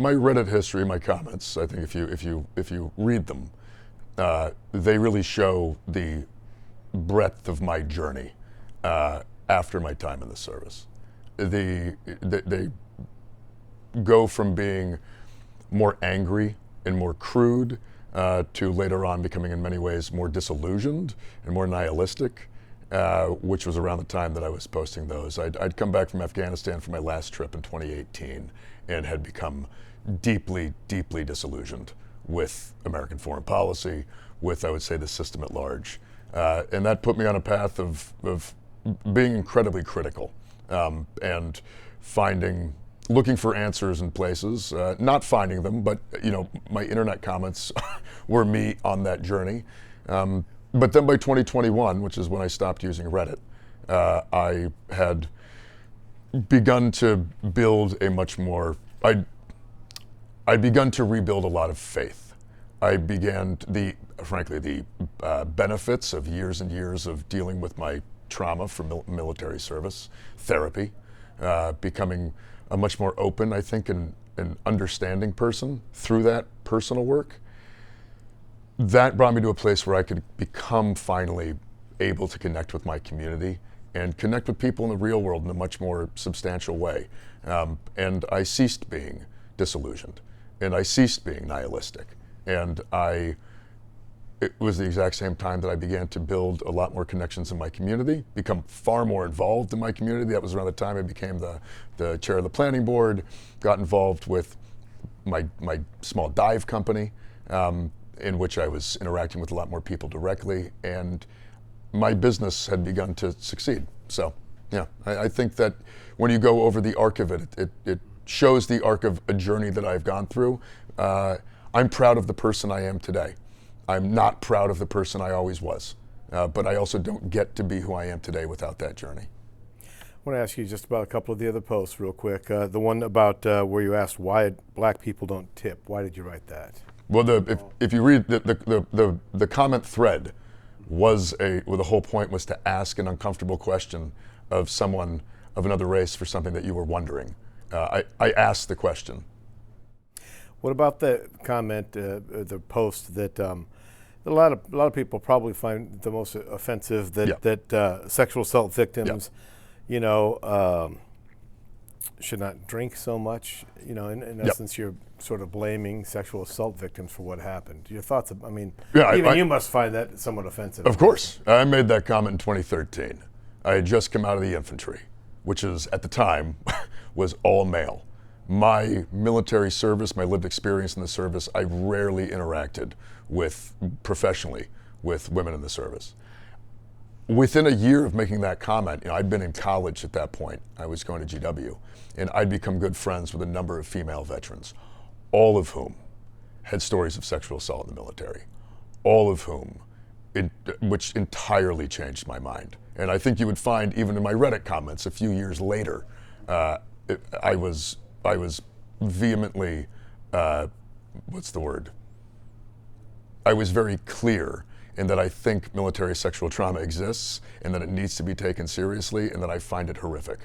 my Reddit history, my comments, I think if you read them, they really show the breadth of my journey after my time in the service. They go from being more angry and more crude to later on becoming in many ways more disillusioned and more nihilistic, which was around the time that I was posting those. I'd come back from Afghanistan for my last trip in 2018 and had become deeply, deeply disillusioned with American foreign policy, with, I would say, the system at large. And that put me on a path of being incredibly critical and looking for answers in places, not finding them, but my internet comments were me on that journey. But then by 2021, which is when I stopped using Reddit, I had begun to build a much more, I'd begun to rebuild a lot of faith. I began frankly, the benefits of years and years of dealing with my trauma from military service, therapy, becoming a much more open, I think, and understanding person through that personal work. That brought me to a place where I could become finally able to connect with my community and connect with people in the real world in a much more substantial way. And I ceased being disillusioned, and I ceased being nihilistic. And it was the exact same time that I began to build a lot more connections in my community, become far more involved in my community. That was around the time I became the chair of the planning board, got involved with my small dive company, in which I was interacting with a lot more people directly, and my business had begun to succeed. So, yeah, I think that when you go over the arc of it shows the arc of a journey that I've gone through. I'm proud of the person I am today. I'm not proud of the person I always was, but I also don't get to be who I am today without that journey. I want to ask you just about a couple of the other posts real quick. The one about where you asked why black people don't tip. Why did you write that? Well, if you read the comment thread was the whole point was to ask an uncomfortable question of someone of another race for something that you were wondering. I asked the question. What about the comment, the post that a lot of people probably find the most offensive, that sexual assault victims, should not drink so much. In essence, you're sort of blaming sexual assault victims for what happened. Your thoughts? You must find that somewhat offensive. Of course, I made that comment in 2013. I had just come out of the infantry, which is at the time was all male. My military service, my lived experience in the service, I rarely interacted professionally with women in the service. Within a year of making that comment, I'd been in college at that point. I was going to GW, and I'd become good friends with a number of female veterans, all of whom had stories of sexual assault in the military, all of whom, which entirely changed my mind. And I think you would find even in my Reddit comments a few years later, I was vehemently, what's the word? I was very clear in that I think military sexual trauma exists and that it needs to be taken seriously and that I find it horrific.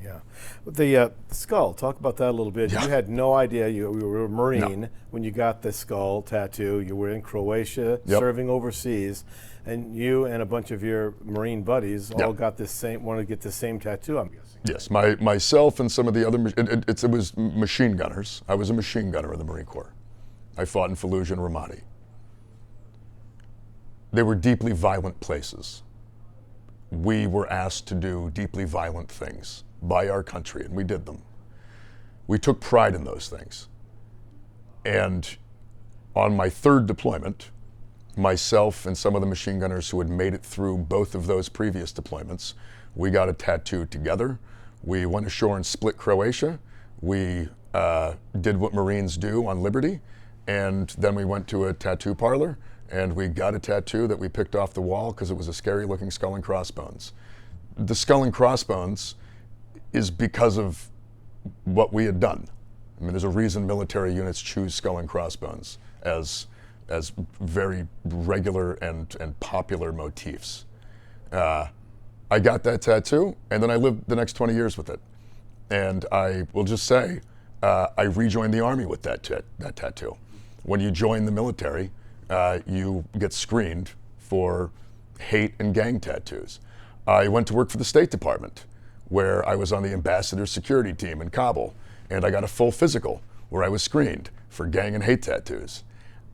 Yeah. The skull, talk about that a little bit. Yeah. You had no idea you were a Marine when you got the skull tattoo. You were in Croatia serving overseas, and you and a bunch of your Marine buddies all got wanted to get the same tattoo, I'm guessing. Yes, myself and some of the other, it was machine gunners. I was a machine gunner in the Marine Corps. I fought in Fallujah and Ramadi. They were deeply violent places. We were asked to do deeply violent things by our country, and we did them. We took pride in those things. And on my third deployment, myself and some of the machine gunners who had made it through both of those previous deployments, we got a tattoo together. We went ashore in Split, Croatia. We did what Marines do on Liberty, and then we went to a tattoo parlor, and we got a tattoo that we picked off the wall because it was a scary-looking skull and crossbones. The skull and crossbones is because of what we had done. I mean, there's a reason military units choose skull and crossbones as very regular and popular motifs. I got that tattoo, and then I lived the next 20 years with it. And I will just say, I rejoined the Army with that tattoo. When you join the military, you get screened for hate and gang tattoos. I went to work for the State Department, where I was on the ambassador's security team in Kabul, and I got a full physical where I was screened for gang and hate tattoos.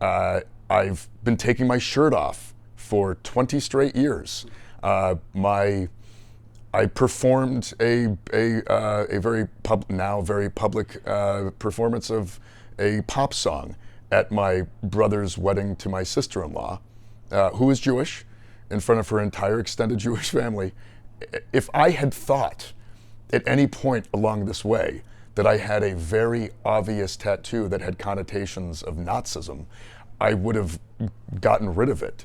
I've been taking my shirt off for 20 straight years. I performed a very public performance of a pop song at my brother's wedding to my sister-in-law, who is Jewish, in front of her entire extended Jewish family. If I had thought at any point along this way that I had a very obvious tattoo that had connotations of Nazism, I would have gotten rid of it.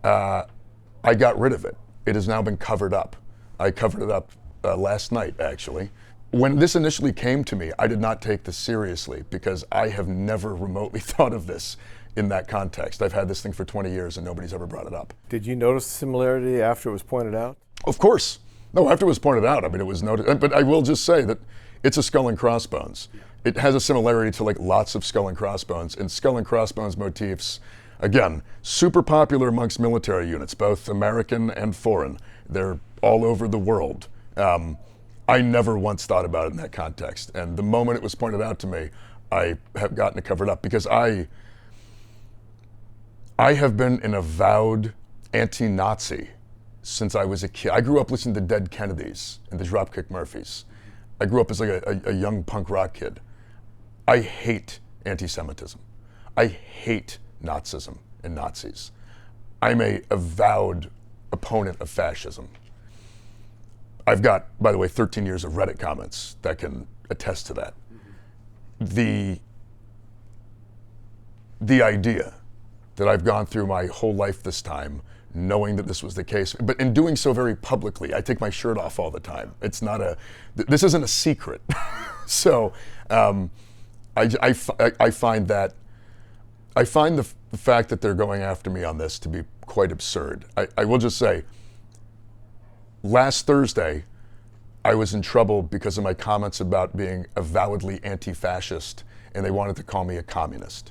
I got rid of it. It has now been covered up. I covered it up last night, actually. When this initially came to me, I did not take this seriously because I have never remotely thought of this in that context. I've had this thing for 20 years and nobody's ever brought it up. Did you notice the similarity after it was pointed out? Of course. No, after it was pointed out, I mean, it was noted. But I will just say that it's a skull and crossbones. It has a similarity to like lots of skull and crossbones, and skull and crossbones motifs, again, super popular amongst military units, both American and foreign. They're all over the world. I never once thought about it in that context. And the moment it was pointed out to me, I have gotten it covered up because I have been an avowed anti-Nazi since I was a kid. I grew up listening to Dead Kennedys and the Dropkick Murphys. I grew up as like a young punk rock kid. I hate anti-Semitism. I hate Nazism and Nazis. I'm a avowed opponent of fascism. I've got, by the way, 13 years of Reddit comments that can attest to that. The idea that I've gone through my whole life this time knowing that this was the case, but in doing so very publicly, I take my shirt off all the time. It's not this isn't a secret. So I find the fact that they're going after me on this to be quite absurd. I will just say, last Thursday, I was in trouble because of my comments about being avowedly anti-fascist, and they wanted to call me a communist.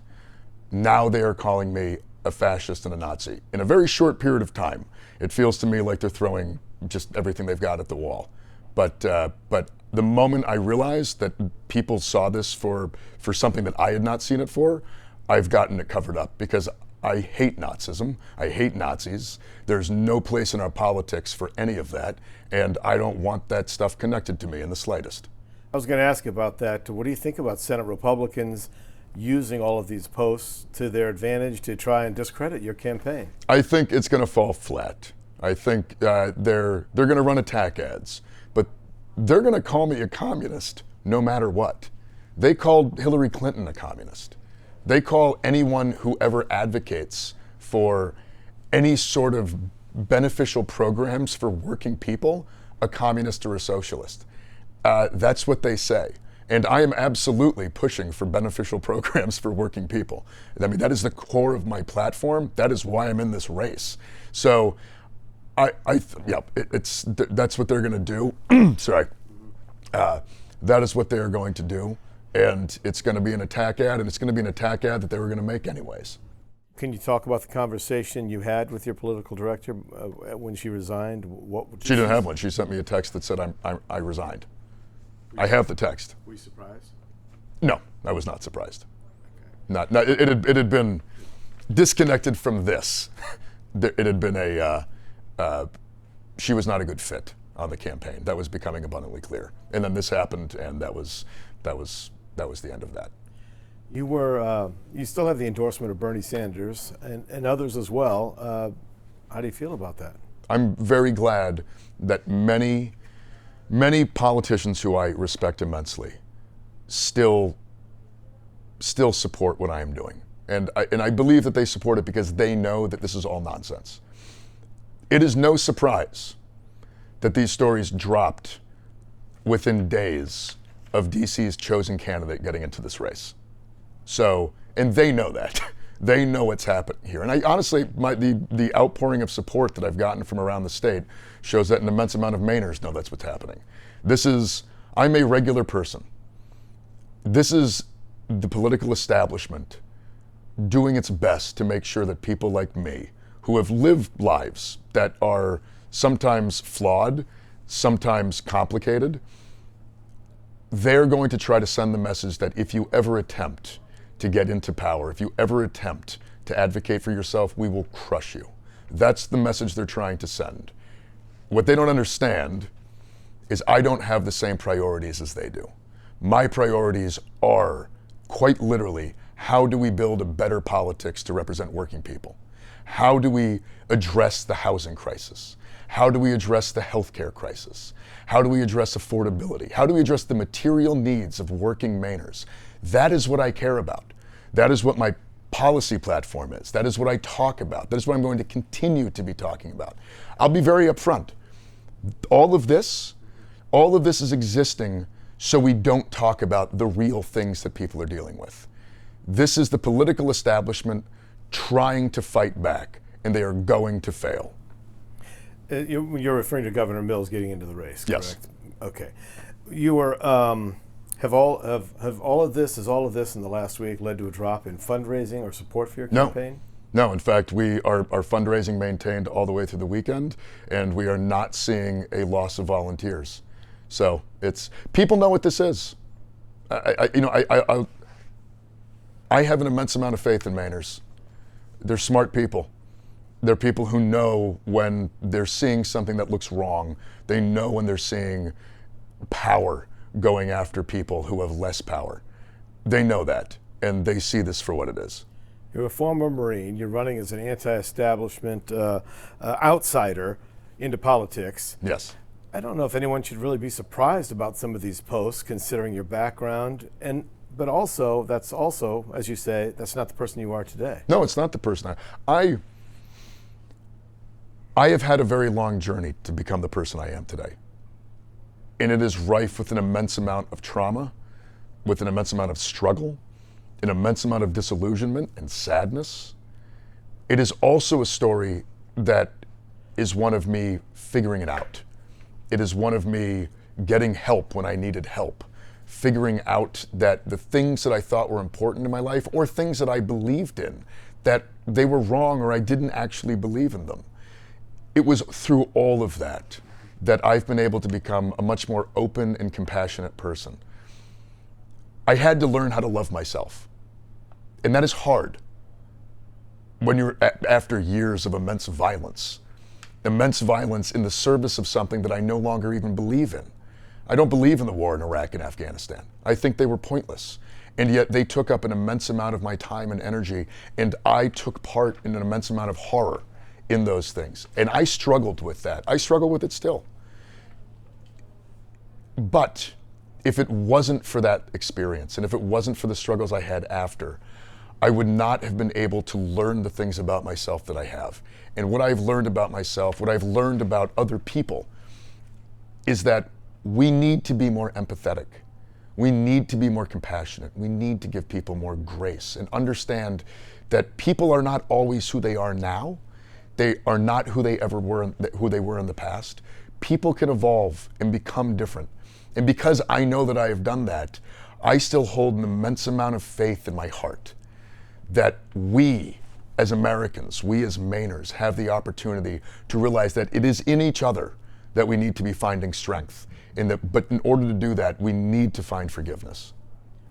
Now they are calling me a fascist and a Nazi. In a very short period of time, it feels to me like they're throwing just everything they've got at the wall. But the moment I realized that people saw this for something that I had not seen it for, I've gotten it covered up because I hate Nazism. I hate Nazis. There's no place in our politics for any of that, and I don't want that stuff connected to me in the slightest. I was going to ask about that. What do you think about Senate Republicans using all of these posts to their advantage to try and discredit your campaign? I think it's going to fall flat. I think they're going to run attack ads, but they're going to call me a communist no matter what. They called Hillary Clinton a communist. They call anyone who ever advocates for any sort of beneficial programs for working people a communist or a socialist. That's what they say. And I am absolutely pushing for beneficial programs for working people. I mean, that is the core of my platform. That is why I'm in this race. So, that's what they're going to do. Sorry. That is what they are going to do. And it's going to be an attack ad, and it's going to be an attack ad that they were going to make anyways. Can you talk about the conversation you had with your political director when she resigned? She didn't have one. She sent me a text that said I resigned. I have the text. Were you surprised? No, I was not surprised. Okay. It had been disconnected from this. It had been she was not a good fit on the campaign. That was becoming abundantly clear. And then this happened, and that was the end of that. You still have the endorsement of Bernie Sanders and others as well. How do you feel about that? I'm very glad that many politicians who I respect immensely still support what I am doing. And I believe that they support it because they know that this is all nonsense. It is no surprise that these stories dropped within days of DC's chosen candidate getting into this race. So, and they know that. They know what's happening here. And I honestly, the outpouring of support that I've gotten from around the state shows that an immense amount of Mainers know that's what's happening. I'm a regular person. This is the political establishment doing its best to make sure that people like me, who have lived lives that are sometimes flawed, sometimes complicated, they're going to try to send the message that if you ever attempt to get into power, if you ever attempt to advocate for yourself, we will crush you. That's the message they're trying to send. What they don't understand is I don't have the same priorities as they do. My priorities are, quite literally, how do we build a better politics to represent working people? How do we address the housing crisis? How do we address the healthcare crisis? How do we address affordability? How do we address the material needs of working Mainers? That is what I care about. That is what my policy platform is. That is what I talk about. That is what I'm going to continue to be talking about. I'll be very upfront. All of this is existing so we don't talk about the real things that people are dealing with. This is the political establishment trying to fight back, and they are going to fail. You're referring to Governor Mills getting into the race, correct? Yes. Okay. You were has all of this in the last week led to a drop in fundraising or support for your campaign? No, in fact, our fundraising maintained all the way through the weekend, and we are not seeing a loss of volunteers. So people know what this is. I have an immense amount of faith in Mainers. They're smart people. They're people who know when they're seeing something that looks wrong. They know when they're seeing power going after people who have less power. They know that, and they see this for what it is. You're a former Marine. You're running as an anti-establishment outsider into politics. Yes. I don't know if anyone should really be surprised about some of these posts, considering your background, but also, that's also, as you say, that's not the person you are today. No, it's not the person I have had a very long journey to become the person I am today. And it is rife with an immense amount of trauma, with an immense amount of struggle, an immense amount of disillusionment and sadness. It is also a story that is one of me figuring it out. It is one of me getting help when I needed help, figuring out that the things that I thought were important in my life, or things that I believed in, that they were wrong or I didn't actually believe in them. It was through all of that that I've been able to become a much more open and compassionate person. I had to learn how to love myself. And that is hard when you're after years of immense violence in the service of something that I no longer even believe in. I don't believe in the war in Iraq and Afghanistan. I think they were pointless. And yet they took up an immense amount of my time and energy, and I took part in an immense amount of horror in those things. And I struggled with that. I struggle with it still. But if it wasn't for that experience, and if it wasn't for the struggles I had after, I would not have been able to learn the things about myself that I have. And what I've learned about myself, what I've learned about other people, is that we need to be more empathetic. We need to be more compassionate. We need to give people more grace and understand that people are not always who they are now. They are not who they were in the past. People can evolve and become different. And because I know that I have done that, I still hold an immense amount of faith in my heart that we as Americans, we as Mainers, have the opportunity to realize that it is in each other that we need to be finding strength. But in order to do that, we need to find forgiveness.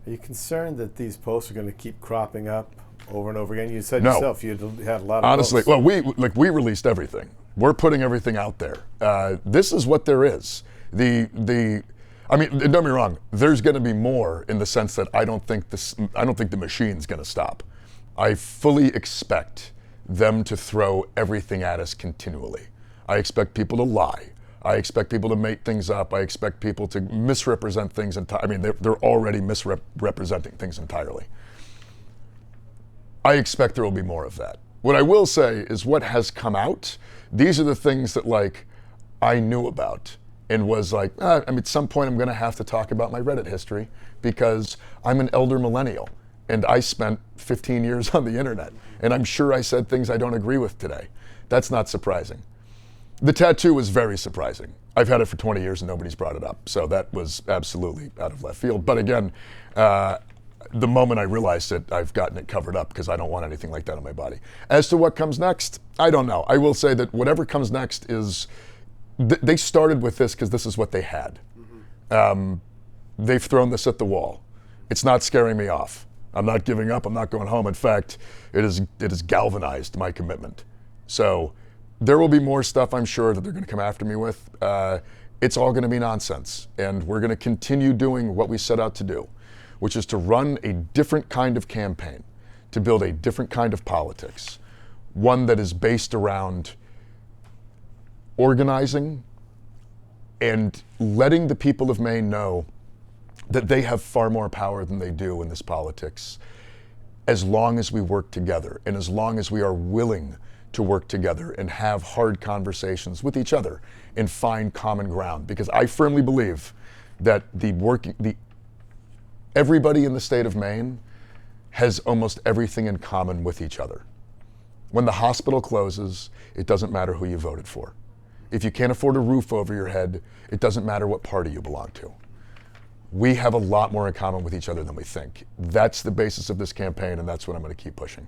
Are you concerned that these posts are going to keep cropping up over and over again? You said No. yourself you had a lot of Honestly, posts. well, we released everything. We're putting everything out there. This is what there is. I mean, don't get me wrong. There's going to be more in the sense that I don't think the machine's going to stop. I fully expect them to throw everything at us continually. I expect people to lie. I expect people to make things up. I expect people to misrepresent things. I mean, they're already misrepresenting things entirely. I expect there will be more of that. What I will say is what has come out, these are the things that I knew about and was at some point I'm going to have to talk about my Reddit history because I'm an elder millennial and I spent 15 years on the internet and I'm sure I said things I don't agree with today. That's not surprising. The tattoo was very surprising. I've had it for 20 years and nobody's brought it up. So that was absolutely out of left field. But again, the moment I realized it, I've gotten it covered up because I don't want anything like that on my body. As to what comes next, I don't know. I will say that whatever comes next is, they started with this because this is what they had. They've thrown this at the wall. It's not scaring me off. I'm not giving up. I'm not going home. In fact, it has galvanized my commitment. So there will be more stuff, I'm sure, that they're going to come after me with. It's all going to be nonsense. And we're going to continue doing what we set out to do, which is to run a different kind of campaign, to build a different kind of politics, one that is based around organizing and letting the people of Maine know that they have far more power than they do in this politics, as long as we work together and as long as we are willing to work together and have hard conversations with each other and find common ground. Because I firmly believe that everybody in the state of Maine has almost everything in common with each other. When the hospital closes, it doesn't matter who you voted for. If you can't afford a roof over your head, it doesn't matter what party you belong to. We have a lot more in common with each other than we think. That's the basis of this campaign, and that's what I'm going to keep pushing.